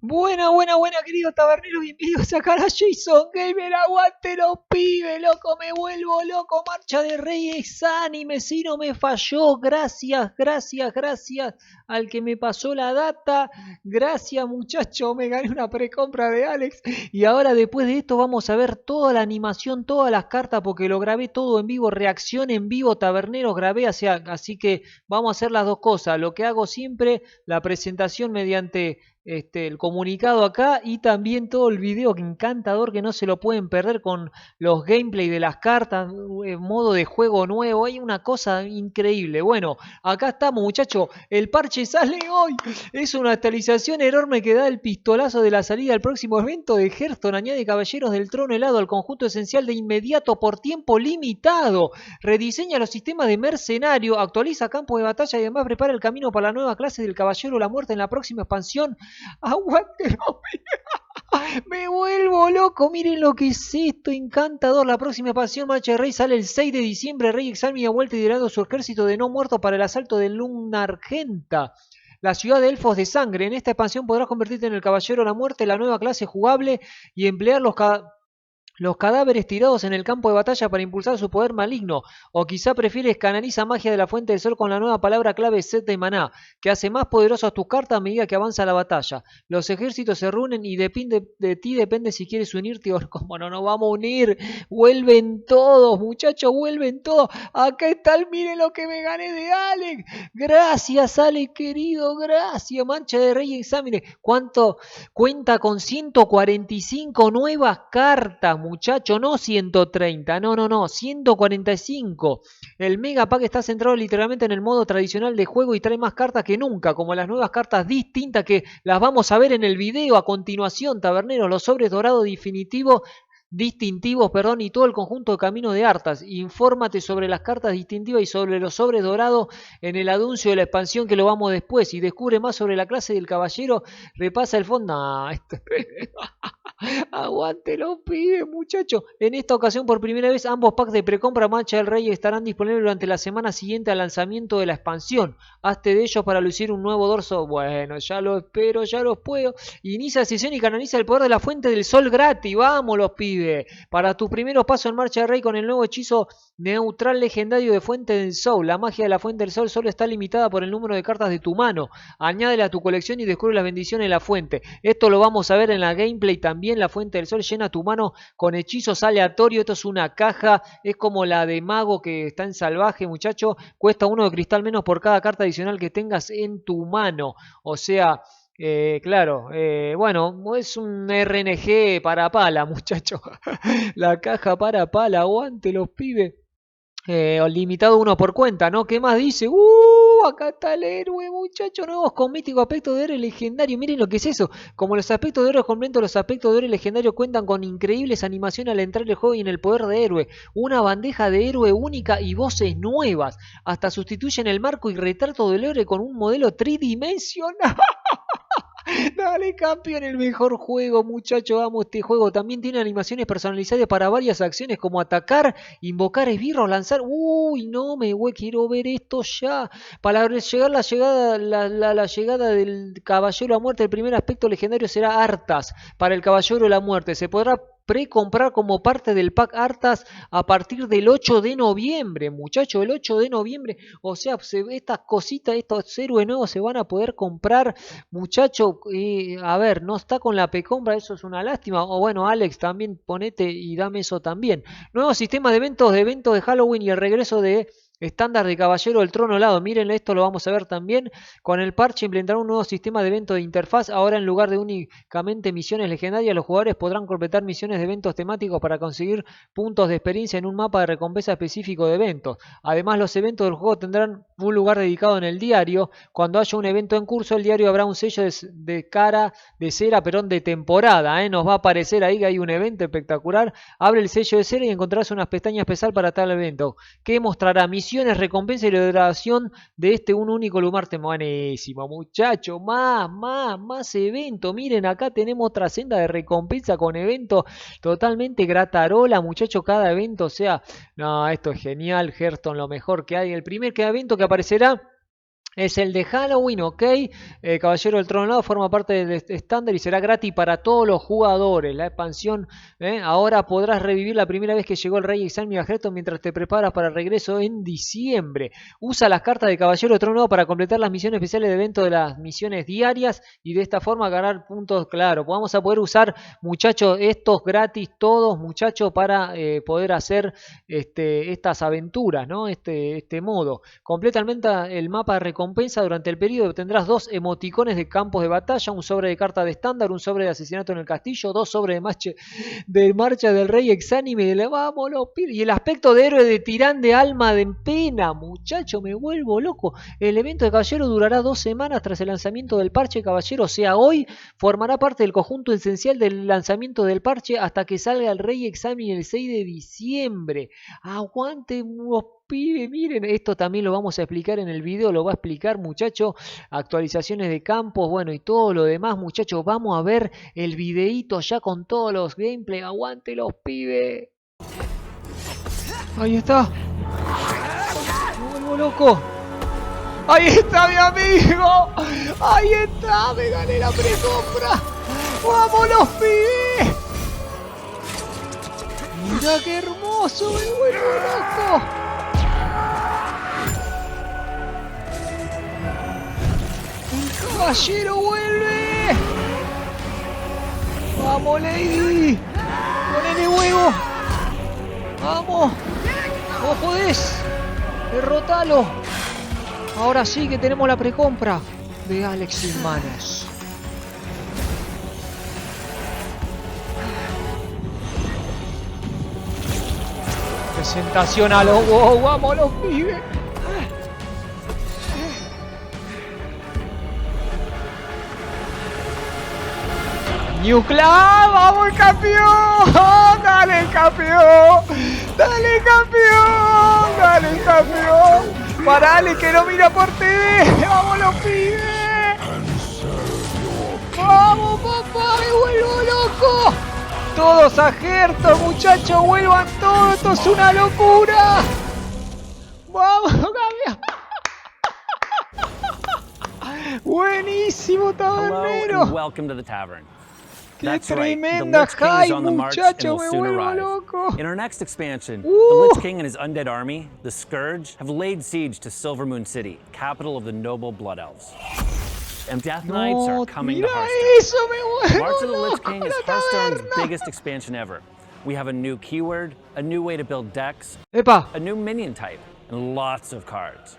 Buena, queridos taberneros, bienvenidos a canal Jason Gamer, aguante los pibes, loco, me vuelvo loco, marcha de reyes, anime, si no me falló, gracias al que me pasó la data, gracias muchacho, me gané una precompra de Alex, y ahora después de esto vamos a ver toda la animación, todas las cartas, porque lo grabé todo en vivo, reacción en vivo, taberneros grabé, así que vamos a hacer las dos cosas, lo que hago siempre, la presentación mediante el comunicado acá y también todo el video que encantador que no se lo pueden perder con los gameplay de las cartas, modo de juego nuevo, hay una cosa increíble. Bueno, acá estamos muchachos, el parche sale hoy, es una actualización enorme que da el pistolazo de la salida al próximo evento de Hearthstone, añade Caballeros del Trono helado al conjunto esencial de inmediato por tiempo limitado, rediseña los sistemas de mercenario, actualiza campos de batalla y además prepara el camino para la nueva clase del Caballero de la Muerte en la próxima expansión. Aguante, no, me vuelvo loco. Miren lo que es esto, encantador. La próxima expansión Marcha de Rey sale el 6 de diciembre. Rey examina vuelta y liderando su ejército de no muertos para el asalto de Luna Argenta, la ciudad de elfos de sangre. En esta expansión podrás convertirte en el Caballero de la Muerte, la nueva clase jugable, y emplear los cadáveres tirados en el campo de batalla para impulsar su poder maligno. O quizá prefieres canaliza magia de la fuente del sol con la nueva palabra clave set de maná, que hace más poderosas tus cartas a medida que avanza la batalla. Los ejércitos se reúnen y depende de ti, depende si quieres unirte o como no nos vamos a unir. Vuelven todos, muchachos, vuelven todos. Acá está miren lo que me gané de Alex. Gracias, Alex, querido, gracias. Mancha de Rey Examine. ¿Cuánto? Cuenta con 145 nuevas cartas, muchacho, no 130, no, 145. El Mega Pack está centrado literalmente en el modo tradicional de juego y trae más cartas que nunca, como las nuevas cartas distintas que las vamos a ver en el video a continuación, taberneros, los sobres dorados definitivos distintivos, perdón, y todo el conjunto de Camino de Artas. Infórmate sobre las cartas distintivas y sobre los sobres dorados en el anuncio de la expansión que lo vamos después. Y descubre más sobre la clase del caballero. Repasa el fondo. Nah, aguante los pibes, muchachos. En esta ocasión, por primera vez, ambos packs de precompra Mancha del Rey estarán disponibles durante la semana siguiente al lanzamiento de la expansión. Hazte de ellos para lucir un nuevo dorso. Bueno, ya lo espero, ya los puedo. Inicia la sesión y canaliza el poder de la fuente del sol gratis. Vamos, los pibes. Para tus primeros pasos en Marcha del Rey con el nuevo hechizo neutral legendario de Fuente del Sol. La magia de la Fuente del Sol solo está limitada por el número de cartas de tu mano. Añádela a tu colección y descubre las bendiciones de la fuente. Esto lo vamos a ver en la gameplay también. La Fuente del Sol llena tu mano con hechizos aleatorios. Esto es una caja, es como la de mago que está en salvaje, muchacho. Cuesta 1 de cristal menos por cada carta adicional que tengas en tu mano. O sea, claro, bueno, es un RNG para pala, muchacho. La caja para pala, aguante los pibes. Limitado uno por cuenta, ¿no? ¿Qué más dice? Acá está el héroe, muchacho. Nuevos con mítico aspecto de héroe legendario. Miren lo que es eso. Como los aspectos de héroe completos, los aspectos de héroe legendario cuentan con increíbles animaciones al entrar el juego y en el poder de héroe. Una bandeja de héroe única y voces nuevas. Hasta sustituyen el marco y retrato del héroe con un modelo tridimensional. Dale, campeón, el mejor juego, muchacho. Amo este juego. También tiene animaciones personalizadas para varias acciones como atacar, invocar esbirros, lanzar. Uy, no me güey, quiero ver esto ya. Para llegar la llegada del Caballero a Muerte, el primer aspecto legendario será Arthas. Para el Caballero de la Muerte se podrá precomprar como parte del pack Arthas a partir del 8 de noviembre, muchacho, el 8 de noviembre. O sea, estas cositas, estos héroes nuevos se van a poder comprar, muchacho. A ver, no está con la precompra, eso es una lástima. O bueno, Alex, también ponete y dame eso también. Nuevo sistema de eventos de Halloween y el regreso de estándar de Caballero del Trono Helado. Miren, esto lo vamos a ver también. Con el parche implementará un nuevo sistema de eventos de interfaz. Ahora, en lugar de únicamente misiones legendarias, los jugadores podrán completar misiones de eventos temáticos para conseguir puntos de experiencia en un mapa de recompensa específico de eventos. Además, los eventos del juego tendrán un lugar dedicado en el diario. Cuando haya un evento en curso, el diario habrá un sello de cera, de temporada. Nos va a aparecer ahí que hay un evento espectacular. Abre el sello de cera y encontrarás unas pestañas especial para tal evento, que mostrará misiones, recompensa y la duración de un único lugar. Buenísimo, muchacho. Más evento. Miren, acá tenemos otra senda de recompensa con evento totalmente gratarola, muchacho. Cada evento, o sea, no, esto es genial. Hearthstone, lo mejor que hay. El primer evento que aparecerá Es el de Halloween, ok. Caballero del Trono Dorado forma parte del estándar y será gratis para todos los jugadores. La expansión, ahora podrás revivir la primera vez que llegó el Rey Exam y Hearthstone mientras te preparas para el regreso en diciembre. Usa las cartas de Caballero del Trono Dorado para completar las misiones especiales de evento de las misiones diarias y de esta forma ganar puntos. Claro, vamos a poder usar, muchachos, estos gratis todos, muchachos, para poder hacer estas aventuras, ¿no? Este modo. Completamente el mapa de recompensa durante el periodo obtendrás 2 emoticones de campos de batalla, un sobre de carta de estándar, un sobre de asesinato en el castillo, 2 sobres de marcha del rey exánime y y el aspecto de héroe de tirán de alma de pena, muchacho, me vuelvo loco. El evento de caballero durará 2 semanas tras el lanzamiento del parche caballero, o sea, hoy formará parte del conjunto esencial del lanzamiento del parche hasta que salga el rey exámen el 6 de diciembre. Aguante unos pibe, miren, esto también lo vamos a explicar en el video, lo va a explicar, muchachos, actualizaciones de campos, bueno, y todo lo demás, muchachos, vamos a ver el videito ya con todos los gameplay, aguante los pibes. Ahí está. Me vuelvo loco. Ahí está mi amigo. Ahí está, me gané la precompra. Vamos los pibes. Mira qué hermoso, me vuelvo loco. ¡Caballero vuelve! ¡Vamos, Lady! ¡Ponele huevo! ¡Vamos! ¡Vos podés! ¡Derrotalo! Ahora sí que tenemos la precompra de Alex en manos. Presentación a los wow, ¡vamos los pibes! New Club, vamos el campeón, dale campeón, dale campeón, dale campeón, parale que no mira por TV, vamos los pibes, vamos papá, me vuelvo loco, todos a Hearthstone muchachos, vuelvan todos, esto es una locura, vamos campeón. Buenísimo tabernero. Welcome to the tavern. ¡Qué tremenda hype, muchacho! ¡Me vuelvo loco! In our next expansion, the Lich King and his undead army, the Scourge, have laid siege to Silvermoon City, capital of the noble Blood Elves. And Death Knights are coming to Hearthstone. March of the Lich King is Hearthstone's biggest expansion ever. We have a new keyword, a new way to build decks, a new minion type, and lots of cards.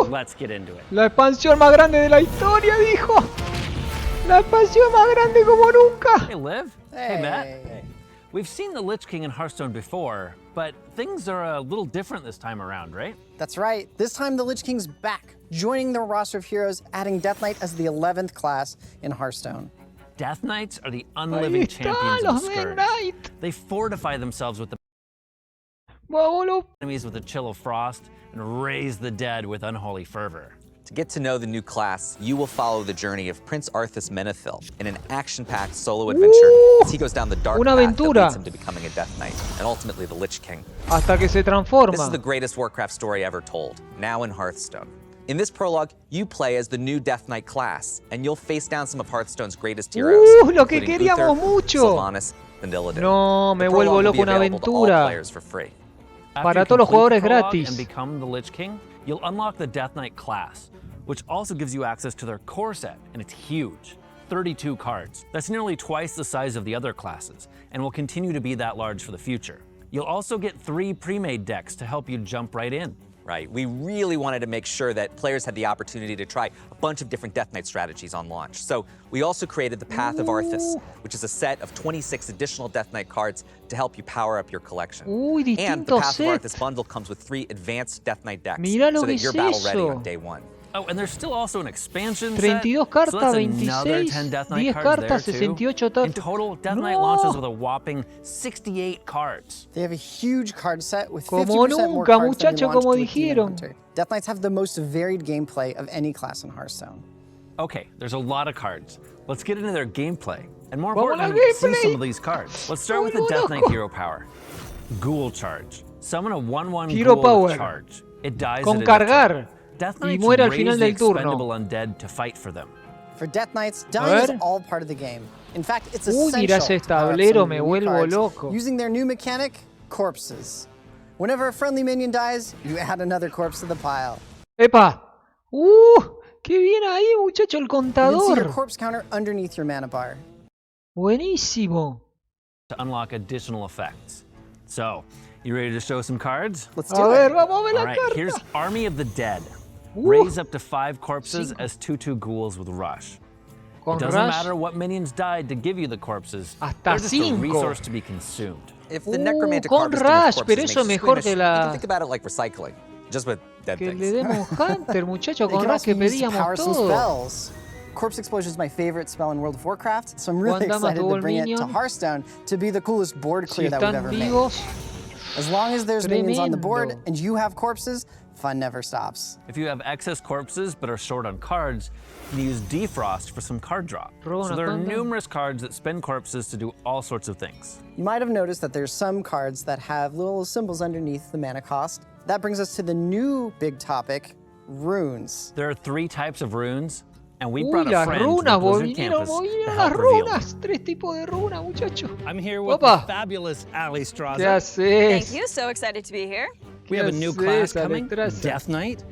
Let's get into it. La expansión más grande de la historia, dijo. La expansión más grande como nunca. Hey, Liv. Hey, Matt. Hey. We've seen the Lich King in Hearthstone before, but things are a little different this time around, right? That's right. This time the Lich King's back, joining the roster of heroes, adding Death Knight as the 11th class in Hearthstone. Death Knights are the unliving champions of the Scourge. They fortify themselves with the enemies with a chill of frost and raise the dead with unholy fervor. To get to know the new class, you will follow the journey of Prince Arthas Menethil in an action-packed solo adventure as he goes down the dark path that leads him to becoming a Death Knight and ultimately the Lich King. Hasta que se transforma. This is the greatest Warcraft story ever told, now in Hearthstone. In this prologue, you play as the new Death Knight class, and you'll face down some of Hearthstone's greatest heroes, lo que queríamos mucho. Sylvanas, and Illidan. No, me vuelvo loco, una aventura. Para todos los jugadores gratis. And become the Lich King, you'll unlock the Death Knight class, which also gives you access to their core set, and it's huge. 32 cards. That's nearly twice the size of the other classes, and will continue to be that large for the future. You'll also get 3 pre-made decks to help you jump right in. Right, we really wanted to make sure that players had the opportunity to try a bunch of different Death Knight strategies on launch. So we also created the Path of Arthas, which is a set of 26 additional Death Knight cards to help you power up your collection. And the Path of Arthas bundle comes with 3 advanced Death Knight decks so that you're battle ready on day 1. Oh, and there's still also an expansion 32 set, cartas, so that's 26, another 10 Death Knight 10 cards cartas, there 68 too. In total, Death Knight launches with a whopping 68 cards. They have a huge card set with 50% como more nunca, cards than muchacho, you como launched with Demon dijeron. Hunter. Death Knights have the most varied gameplay of any class in Hearthstone. Okay, there's a lot of cards. Let's get into their gameplay. And more importantly, see some of these cards. Let's start with the Death Knight hero power. Ghoul Charge. Summon a 1/1 Hero Ghoul power. Charge. It dies Con at a cargar. Death Y Knights muere al raise final the del turno. expendable undead to fight for them. For Death Knights, dying is ver. all part of the game. In fact, it's Uy, essential mirá ese to power up tablero, some of me your new vuelvo cards loco. using their new mechanic, corpses. Whenever a friendly minion dies, you add another corpse to the pile. ¡Epa! ¡Qué bien ahí, muchacho, el You can see your contador! corpse counter underneath your mana bar. Buenísimo. To unlock additional effects. So, you ready to show some cards? Let's A do ver, it. vamos a ver All la right, carta. here's Army of the Dead. Uh, Raise up to 5 corpses Cinco. as 2/2 ghouls with Rush. Con It doesn't Rush, matter what minions died to give you the corpses. Hasta They're just a 5. resource to be consumed. If the necromantic con harvesting of Rush, corpses pero makes eso you mejor squeamish, que you la- can think about it like recycling, just with dead que things. le demos Hunter, muchacho, You con can Rush also que use to power pedíamos some todo. spells. Corpse Explosion is my favorite spell in World of Warcraft, so I'm really Juan Damas excited tuvo to el bring it to minion. Hearthstone to be the coolest board Si clear that we've están ever made. vivos, As long as there's minions on the board Tremendo. and you have corpses, fun never stops. If you have excess corpses but are short on cards, you can use Defrost for some card draw. Roba So una there are carta. numerous cards that spend corpses to do all sorts of things. You might have noticed that there's some cards that have little symbols underneath the mana cost. That brings us to the new big topic, runes. There are 3 types of runes, and we uy, brought a las friend to runas, the Blizzard vinieron campus to las help reveal them. runas. 3 tipos de runas, muchacho. I'm here with Opa. the fabulous Ali Straza. ¿Qué haces? Thank you. So excited to be here. We have a new ¿Qué class haces, coming, Alestraza? Death Knight.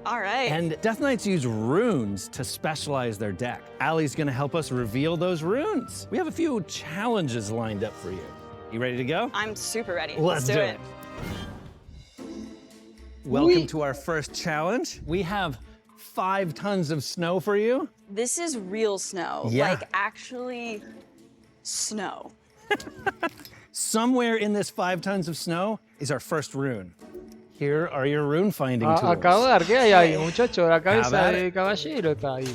All right. And Death Knights use runes to specialize their deck. Ali's gonna help us reveal those runes. We have a few challenges lined up for you. You ready to go? I'm super ready. Let's do it. Welcome Uy. to our first challenge. We have 5 tons of snow for you. This is real snow. Yeah. Like actually snow. Somewhere in this 5 tons of snow is our first rune. Here are your rune finding A tools. acabar, ¿qué hay ahí, muchacho? La cabeza Acabar. de caballero está ahí.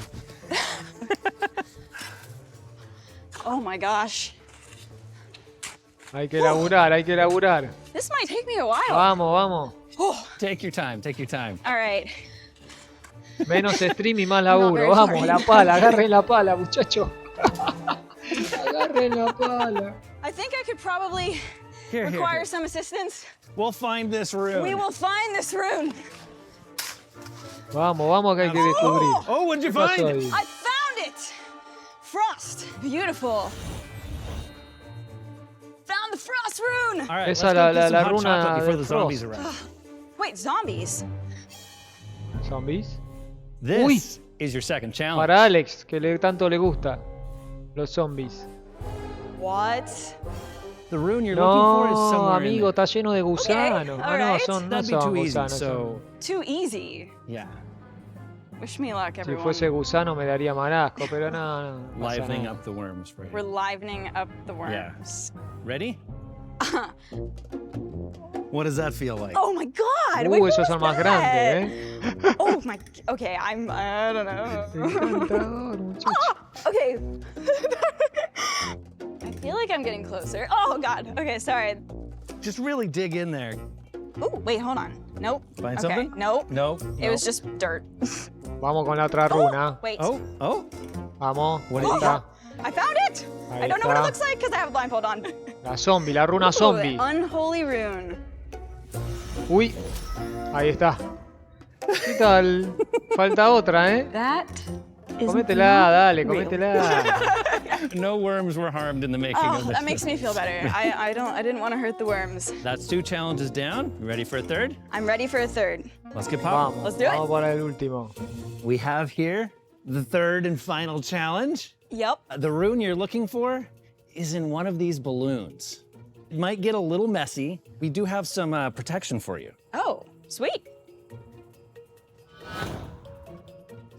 Oh my gosh. Hay que laburar, hay que laburar. This might take me a while. Vamos, vamos. Take your time, take your time. All right. Menos stream y más Not laburo. very Vamos, sorry. la pala, agarren la pala, muchacho. Agarren la pala. I think I could probably Here, here, require here. some assistance. We'll find this rune. We will find this rune. Vamos, vamos que hay que descubrir. Oh, what'd you ¿Qué pasó find? ahí? I found it. Frost. Beautiful. Found the frost rune. All right, Esa let's la- go get la- some la hot runa chocolate before del the zombies Frost. arrive. Wait, zombies. ¿Zombies? This Uy. is your second challenge. Para Alex, que tanto le gusta. Los zombies. What? The rune you're looking for is No, somewhere in amigo, there. está lleno de gusanos. Ah, no, alright. no That'd be son too easy, gusanos. so Too easy. yeah. Wish me luck, Si everyone. fuese gusano me daría más asco, pero no, no pasa Livening nada. up the worms for We're you. livening up the Yeah. worms. Ready? What does that feel like? Oh my god! Wait, what Esos was son más that? grandes, ¿eh? Oh my. Okay, I don't know. Encantador, muchacho. Okay. I feel like I'm getting closer. Oh god. Okay, sorry. Just really dig in there. Oh wait, hold on. Nope. Find okay. something? Nope. No. It was just dirt. Vamos con la otra runa. Wait. Oh. Vamos, What ahí do you está. I found it. Ahí I don't know what it está. looks like because I have a blindfold on. La zombie, la runa Ooh, zombie. Unholy rune. Uy, ahí está. ¿Qué tal? Falta otra, ¿eh? That is. Cométela, dale, real. cométela. No worms were harmed in the making Oh, of this. that makes me feel better. I didn't want to hurt the worms. That's 2 challenges down. You ready for a third? I'm ready for a third. Let's get popping. Vamos, Let's do it. vamos para el último. We have here the third and final challenge. Yep. The rune you're looking for is in one of these balloons. It might get a little messy. We do have some protection for you. Oh, sweet.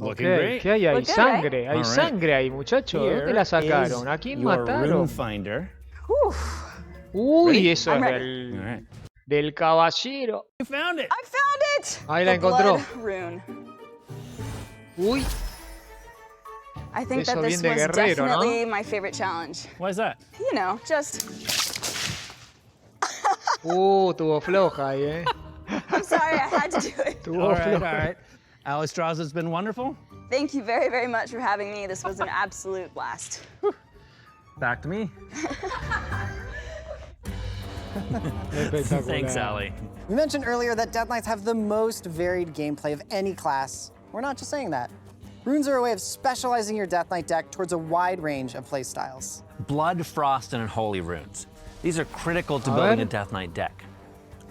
Looking Ok, great. ¿qué hay ahí? Look good, Sangre, hay All right. sangre ahí, muchacho. Here ¿Dónde la sacaron? is ¿A quién your mataron? rune finder. Whew. Uy, Ready? eso I'm es ready. All right. del caballero. You found it. I found it. Ahí la The encontró. blood rune. Uy, I think Eso that this bien de was guerrero, ¿no? definitely my favorite challenge. Why is that? You know, just. tuvo floja ahí, ¿eh? I'm sorry, I had to do it. Tuvo All right, all floja. right. Ali Straza, it's been wonderful. Thank you very, very much for having me. This was an absolute blast. Back to me. Espectacular. Thanks, Allie. We mentioned earlier that Death Knights have the most varied gameplay of any class. We're not just saying that. Runes are a way of specializing your Death Knight deck towards a wide range of playstyles. Blood, Frost, and Unholy runes. These are critical to building a Death Knight deck.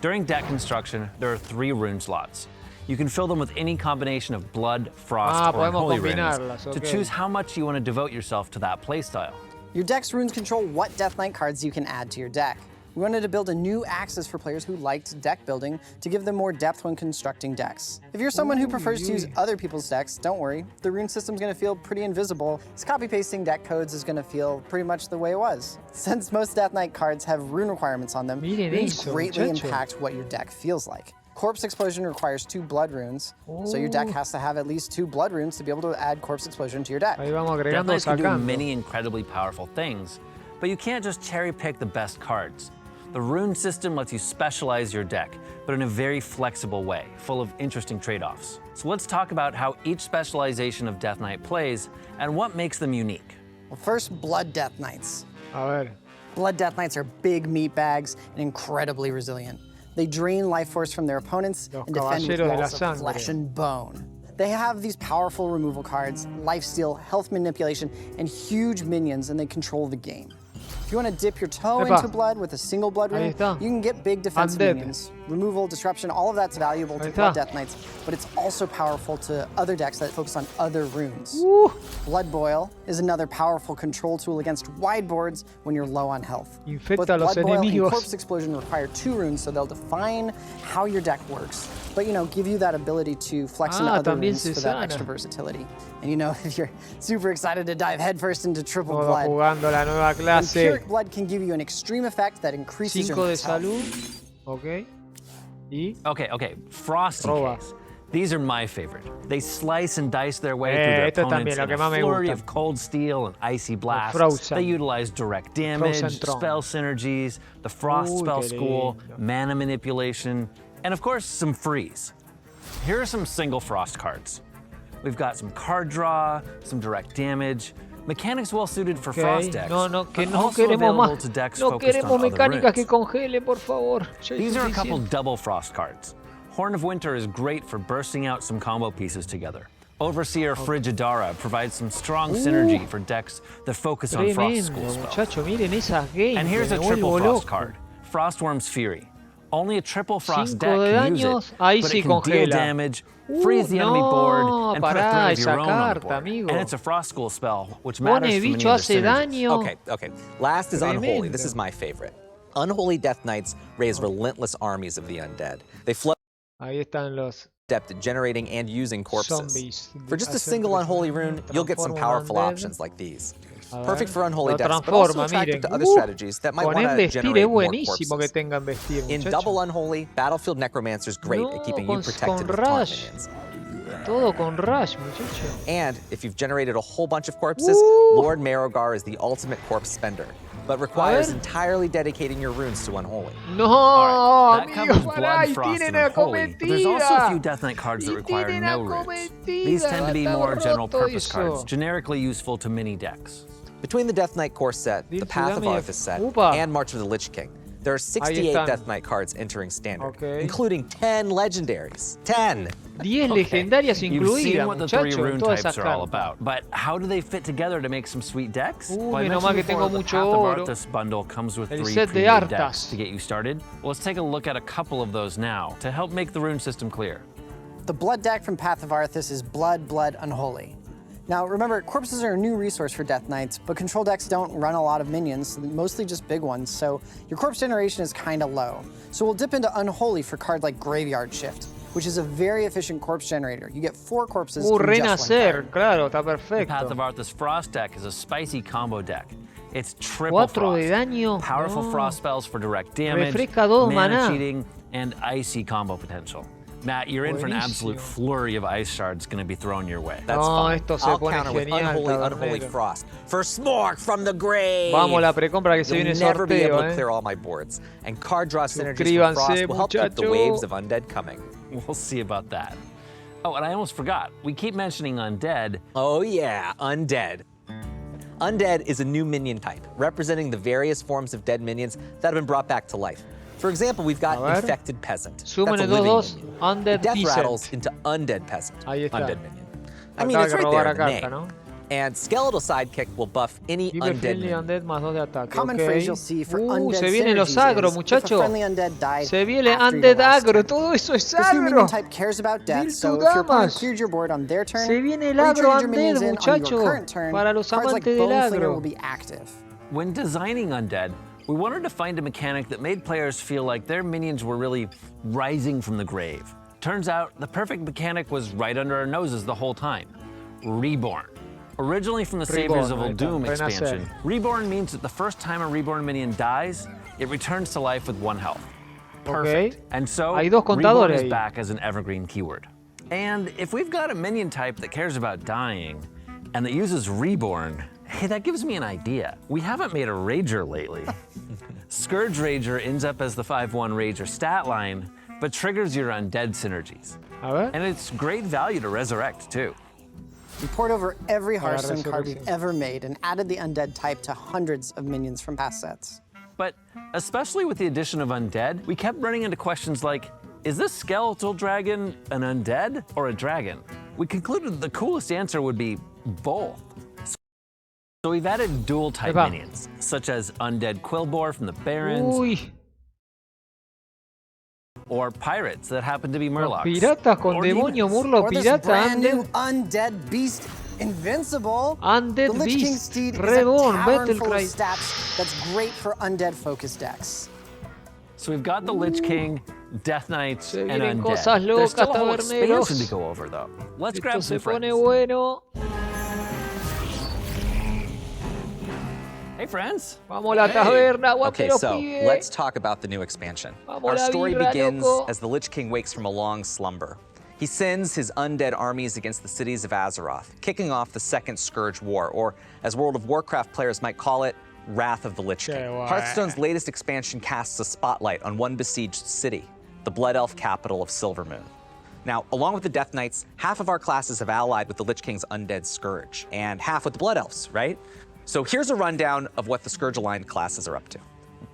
During deck construction, there are 3 rune slots. You can fill them with any combination of Blood, Frost, or Unholy runes to choose how much you want to devote yourself to that playstyle. Your deck's runes control what Death Knight cards you can add to your deck. We wanted to build a new axis for players who liked deck building to give them more depth when constructing decks. If you're someone who prefers to use other people's decks, don't worry. The rune system's gonna feel pretty invisible, as copy-pasting deck codes is gonna feel pretty much the way it was. Since most Death Knight cards have rune requirements on them, runes greatly impact what your deck feels like. Corpse Explosion requires 2 blood runes, so your deck has to have at least 2 blood runes to be able to add Corpse Explosion to your deck. Ahí vamos Death agregando, Knights can do sacando. many incredibly powerful things, but you can't just cherry pick the best cards. The rune system lets you specialize your deck, but in a very flexible way, full of interesting trade-offs. So let's talk about how each specialization of Death Knight plays and what makes them unique. Well, first, Blood Death Knights. A ver. Blood Death Knights are big meat bags and incredibly resilient. They drain life force from their opponents and defend with caballeros de la walls of sangre. flesh and bone. They have these powerful removal cards, lifesteal, health manipulation, and huge minions, and they control the game. If you want to dip your toe Epa. into blood with a single blood Ahí rune, está. you can get big defensive Undead. minions. Removal, disruption, all of that's valuable to Ahí Blood está. Death Knights, but it's also powerful to other decks that focus on other runes. Blood Boil is another powerful control tool against wide boards when you're low on health. Infecta Both a los Blood Boil and enemigos. Corpse Explosion require 2 runes, so they'll define how your deck works, but give you that ability to flex into other también runes se for that sana. extra versatility. And if you're super excited to dive headfirst into triple Todo blood, jugando la nueva clase. Empiric Blood can give you an extreme effect that increases 5 your de max health. salud. Ok. Y. Okay, Frosty Roba. case. These are my favorite. They slice and dice their way through esto their opponents también, lo in que a más me flurry gusta. of cold steel and icy blasts. Frozen. They utilize direct damage, Frozen Tron. spell synergies, the Frost Uy, spell qué school, lindo. mana manipulation, and of course some freeze. Here are some single Frost cards. We've got some card draw, some direct damage, mechanics well suited for Frost decks, Que but no also queremos available más. to decks No focused queremos on other mecánicas que runes. congelen, por favor. Ya es These are a couple suficiente. double Frost cards. Horn of Winter is great for bursting out some combo pieces together. Overseer Frigidara provides some strong synergy for decks that focus on Frost school Tremendo, spells. muchacho, miren esas games. And here's a me triple vuelvo Frost loco. card, Frostworm's Fury. Only a triple Frost 5 deck de can use daños, it, ahí but sí it can deal congela. damage, freeze the enemy board, and put a pará, threat of esa your own on the carta, board. amigo. And it's a Frost school spell, which Pone matters for many bicho, of the hace synergies. daño. Okay. Last is Unholy. This Tremendo. is my favorite. Unholy Death Knights raise relentless armies of the undead. They flood Ahí están los depth at generating and using corpses. zombies. For just a Hacen single Unholy rune, you'll get some transforma powerful undead. options like these. A Perfect ver, for Unholy lo decks, but also transforma, attractive miren. to other strategies that might Con want to Investir generate es more buenísimo que corpses. tenga Investir, In muchacho. Double Unholy, Battlefield Necromancer's great at keeping you con protected with taunt Rush. minions. Todo con Rush, muchacho. And if you've generated a whole bunch of corpses, Lord Marogar is the ultimate corpse spender, but requires ver. entirely dedicating your runes to Unholy. No, All right, that amigos, covers pará, Blood, y Frost, tienen and la Unholy, but there's also a few cometida. Death Knight cards that Y require tienen no la runes. cometida, These tend to be está more general roto purpose cards, eso. generically useful to many decks. Between the Death Knight core set, the Dilce, Path of dame- Arthas set, Upa. and March of the Lich King, there are 68 están. Death Knight cards entering Standard, Okay. including 10 legendaries. 10! 10 legendarias You've incluidas, seen what the 3 muchacho, rune en todas types esas are all cartas. about, but how do they fit together to make some sweet decks? I menos mal mentioned que tengo before, the mucho Path of oro. Arthas bundle comes with El 3 set de pre-made Arthas. decks to get you started. Well, let's take a look at a couple of those now to help make the rune system clear. The blood deck from Path of Arthas is Blood, Blood, Unholy. Now remember, corpses are a new resource for Death Knights, but control decks don't run a lot of minions, mostly just big ones, so your corpse generation is kinda low. So we'll dip into Unholy for cards like Graveyard Shift, which is a very efficient corpse generator. You get 4 corpses from just one Renacer, card. claro, está The perfecto. Path of Arthas Frost deck is a spicy combo deck. It's triple 4 Frost. de daño. Powerful No. Frost spells for direct damage, Refresca 2 mana maná. cheating, and icy combo potential. Matt, you're in for an absolute Buenísimo. flurry of ice shards going to be thrown your way. That's No, fine. esto se I'll pone counter with genial, Unholy tabernero. Frost for Smork from the grave. Vamos, la precompra que se You'll viene never be able sorteo, to clear all my boards, and card draw synergies from Suscríbanse, Frost will help keep the muchacho. waves of undead coming. We'll see about that. Oh, and I almost forgot. We keep mentioning undead. Oh yeah, undead. Undead is a new minion type, representing the various forms of dead minions that have been brought back to life. For example, we've got A ver. Infected Peasant. Sumen That's a el living 2-2. minion. Undead Death Peasant. rattles into Undead Peasant. Ahí está. Undead minion. I mean, it's Acaba de right there robar in the a name. carta, ¿no? And Skeletal Sidekick will buff any Keep undead friendly minion. undead más 2 de ataque. Common Ok. phrase you'll see for undead Se vienen los synergies agro, is, if a muchacho. friendly undead died Se viene after your undead last agro. turn. Todo eso es This new agro. minion type cares about death, so if your opponent Damas. cleared your board on their turn, Se viene el or you agro traded your minions undead, in on muchacho. your current turn, Para los cards like amantes del Boneslinger agro. will be active. When designing Undead, we wanted to find a mechanic that made players feel like their minions were really rising from the grave. Turns out the perfect mechanic was right under our noses the whole time. Reborn. Originally from the Saviors of Reborn, Uldum ahí está, expansion, renacer. Reborn means that the first time a Reborn minion dies, it returns to life with 1 health. Perfect. Ok. And so, Hay dos Reborn contadores is ahí. back as an evergreen keyword. And if we've got a minion type that cares about dying and that uses Reborn, hey, that gives me an idea. We haven't made a Rager lately. Scourge Rager ends up as the 5/1 Rager stat line, but triggers your undead synergies. A ver. And it's great value to resurrect, too. We poured over every Hearthstone card we've resurrección. ever made and added the undead type to hundreds of minions from past sets. But especially with the addition of undead, we kept running into questions like, is this skeletal dragon an undead or a dragon? We concluded the coolest answer would be both. So we've added dual type Epa. minions, such as undead Quillbore from the Barrens, Uy. or pirates that happen to be Los Murlocs. piratas con or demonio, demons. murlo, Or this pirata, brand new undead. undead beast, Invincible. Undead the Lich King Beast, Steed is a Reborn, tavern Battle full of Cry. stats that's great for undead-focused decks. So we've got the Lich King, Death Knights, Se and vienen undead. cosas There's locas, still a whole taberneros. expansion to go over, though. Let's Esto grab se some pone friends. bueno. Hey, friends. Vamos a la taberna, aguante Okay, los so pibes. let's talk about the new expansion. Vamos Our la story birra, begins loco. as the Lich King wakes from a long slumber. He sends his undead armies against the cities of Azeroth, kicking off the Second Scourge War, or as World of Warcraft players might call it, Wrath of the Lich King. Qué guay. Hearthstone's latest expansion casts a spotlight on one besieged city, the Blood Elf capital of Silvermoon. Now, along with the Death Knights, half of our classes have allied with the Lich King's undead Scourge, and half with the Blood Elves, right? So here's a rundown of what the Scourge-aligned classes are up to.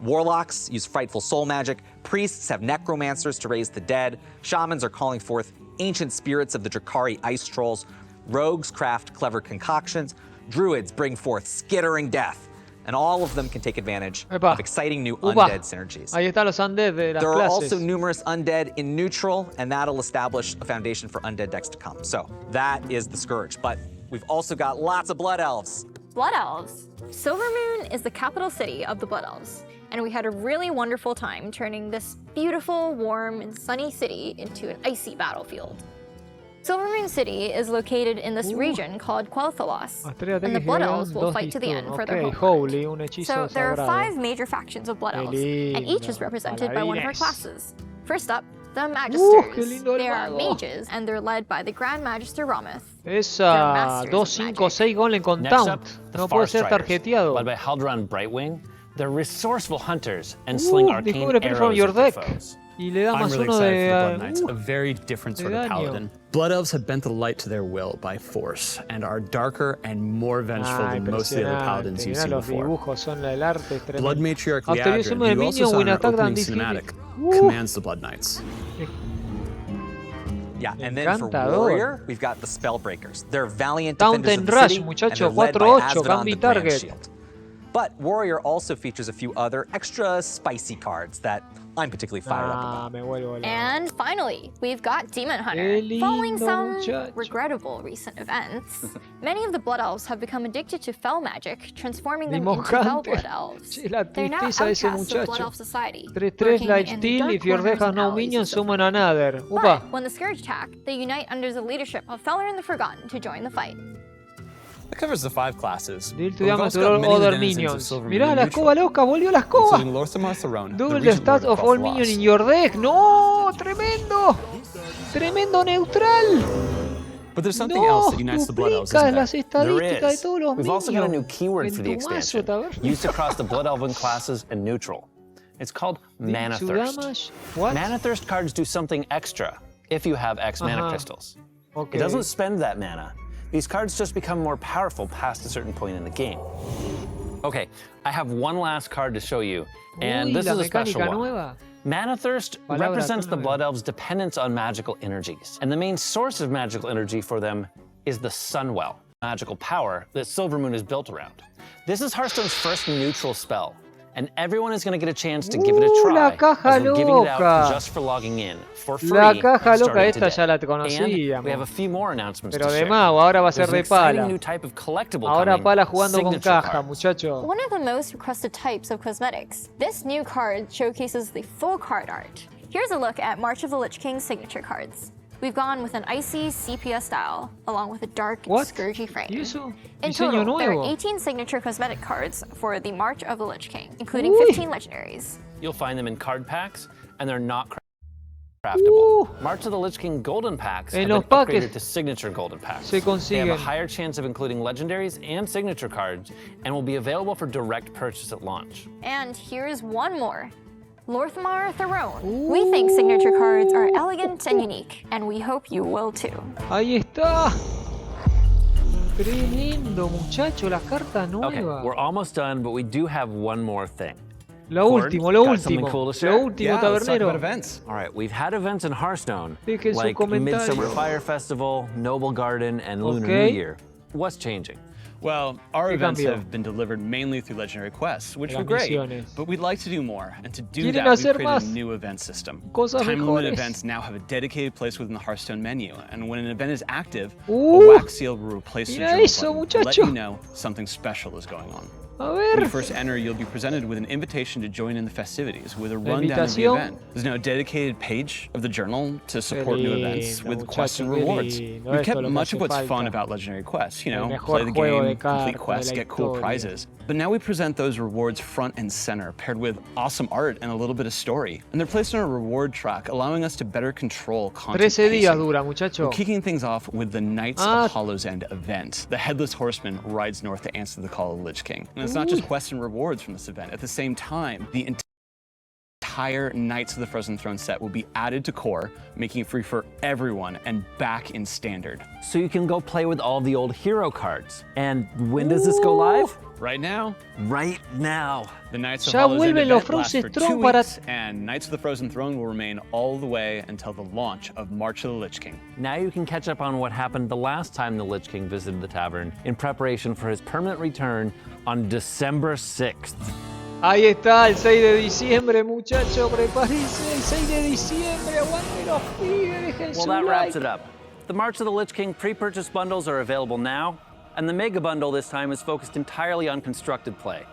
Warlocks use frightful soul magic, priests have necromancers to raise the dead, shamans are calling forth ancient spirits of the Drakari ice trolls, rogues craft clever concoctions, druids bring forth skittering death, and all of them can take advantage Epa. of exciting new Upa. undead synergies. Ahí están los undead de las There are clases. also numerous undead in neutral, and that'll establish a foundation for undead decks to come. So that is the Scourge, but we've also got lots of Blood Elves. Blood Elves. Silvermoon is the capital city of the Blood Elves, and we had a really wonderful time turning this beautiful, warm, and sunny city into an icy battlefield. Silvermoon City is located in this region called Quel'Thalas, Estrella and the que Blood generan Elves will dos fight to the end for their Ok, homeland. Holy, un hechizo So there are sagrado. 5 major factions of Blood Qué Elves, and each is lindo, represented by one of our paladines. classes. First up, the qué Magisters. lindo el They are mago. mages, and they're led by the Grand Magister Rameth. Esa masters 2, of 5, magic. 6 golem con Next taunt. up, the No puede ser Farstriders, tarjeteado. led by Haldraan Brightwing. They're resourceful hunters and sling arcane descubre pick from arrows your at their deck. foes. Y le da I'm más really uno excited de. for the Blood Knights, a very different sort of daño. paladin. Blood Elves have bent the light to their will by force and are darker and more vengeful than most of the other paladins you've Mirá seen los before. dibujos, son el arte es tremendo. Blood Matriarch After you Liadrin, summon a who you also minion saw with in our attack opening and cinematic, defeat. commands the Blood Knights. Yeah, and then for Encantador. Warrior, we've got the Spellbreakers. They're valiant Taunt defenders of and the rush, city, muchacho, and they're led by 4-8, Asvedon, can be the Grand target. Shield. But Warrior also features a few other extra spicy cards that I'm particularly fired up Ah, about. me vuelvo loco. And finally, we've got Demon Hunter. Qué Following lindo, some muchacho. regrettable recent events, many of the Blood Elves have become addicted to fell magic, transforming them Demon into fell Hunter. Blood Elves. Che, la They're now tristeza de ese outcasts of Blood muchacho. Elf society, 3-3 lurking light in the steal, dark if your corners dejas and no alleys minion, of summon Silvermoon. another. But Upa. when the Scourge attack, they unite under the leadership of Feller and the Forgotten to join the fight. That covers the 5 classes. Deal to But we've damage also to got all many other denizens of minions. Silvermoon Mirá in la neutral, escoba loca, volvió la escoba. including Lorthamar Throne, Double the stats of all minions in your deck. No, tremendo. Tremendo neutral. But there's something No, else that unites the Blood Elves, duplicas isn't las there? estadísticas de is. todos los We've minions. also got a new keyword En for the tu mazo, expansion, taberna. used across the Blood Elven classes and neutral. It's called Mana To Thirst. damage? What? Mana Thirst cards do something extra if you have X mana Ajá. crystals. Ok. It doesn't spend that mana. These cards just become more powerful past a certain point in the game. Okay, I have one last card to show you, and Uy, this la is a special mecánica one. nueva. Mana thirst Palabra represents the clave. Blood Elves' dependence on magical energies, and the main source of magical energy for them is the Sunwell, magical power that Silvermoon is built around. This is Hearthstone's first neutral spell, and everyone is going to get a chance to give it a La try, caja as we're giving it out loca. just for logging in, for free, La caja loca, starting esta today. ya la And conocíamos. we have a few more announcements Pero to de share. mago, ahora va a ser There's de an exciting pala. new type of collectible Ahora coming, pala jugando con signature caja, cards. muchacho. One of the most requested types of cosmetics. This new card showcases the full card art. Here's a look at March of the Lich King signature cards. We've gone with an icy sepia style, along with a dark, What? scourgy frame. ¿Y eso? In Diseño total, there nuevo. are 18 signature cosmetic cards for the March of the Lich King, including Uy. 15 legendaries. You'll find them in card packs, and they're not craftable. Uh. March of the Lich King golden packs En have los been packs upgraded to signature golden packs. se They have consiguen. a higher chance of including legendaries and signature cards, and will be available for direct purchase at launch. And here's one more. Lorthmar Throne. We think signature cards are elegant and unique, and we hope you will too. Ahí está. Tremendo, muchacho, la carta Okay, nueva. we're almost done, but we do have one more thing. Lo Cord, último, lo got something último. cool to Lo share? último, Yeah, let's talk tabernero. about events. All right, we've had events in Hearthstone, Dejen su like comentario. Midsummer Fire Festival, Noble Garden, and Lunar Okay. New Year. What's changing? Well, our ¿Qué events cambió? have been delivered mainly through legendary quests, which Las were great. misiones. But we'd like to do more, and to do Quieren that, we've hacer created más a new event system. cosas Time-limited mejores. events now have a dedicated place within the Hearthstone menu, and when an event is active, a Uh, wax seal will replace the mira journal eso, button to let muchacho. you know something special is going on. A When ver. you first enter, you'll be presented with an invitation to join in the festivities with a rundown of the invitación. event. There's now a dedicated page of the journal to support new events lindo, with quests and muchacho, qué rewards. lindo. We've Esto kept es lo que much of hace what's falta. fun about legendary quests, you El know, mejor play the juego de game, complete cartas quests, de la get cool historia. prizes. But now we present those rewards front and center, paired with awesome art and a little bit of story. And they're placed on a reward track, allowing us to better control content 13 días pacing. dura, muchacho. We're kicking things off with the Knights Ah. of Hollow's End event. The Headless Horseman rides north to answer the call of the Lich King. And it's not just quests and rewards from this event. At the same time, the entire Knights of the Frozen Throne set will be added to core, making it free for everyone and back in standard. So you can go play with all the old hero cards. And when does this go live? Right now, Right now. the Knights of Ya Hollow's End vuelven los event lasts Frozen for Throne 2 para- weeks, and Knights of the Frozen Throne will remain all the way until the launch of March of the Lich King. Now you can catch up on what happened the last time the Lich King visited the tavern in preparation for his permanent return on December 6th. Ahí está, el 6 de diciembre, muchacho, prepárense, el 6 de diciembre, aguante los pibes, dejen Well, su that wraps like. it up. The March of the Lich King pre-purchase bundles are available now, and the Mega Bundle this time is focused entirely on constructed play,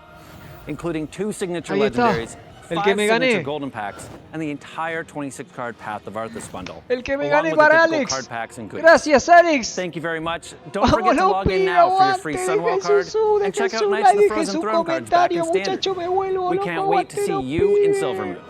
including 2 signature Ahí está, legendaries, el 5 que me gané. signature golden packs, and the entire 26-card Path of Arthas bundle, El que me along gané with the para typical Alex. card packs and goodies. Gracias, Alex. Thank you very much. Don't Vamos forget to los log in pibes, now for your free aguante, Sunwell dejen card, su sub, and dejen check out su Knights like, of the dejen Frozen su Throne cards back in comentario, standard. muchacho, me vuelvo We loco, can't wait to aguante see los you in pibes. Silvermoon.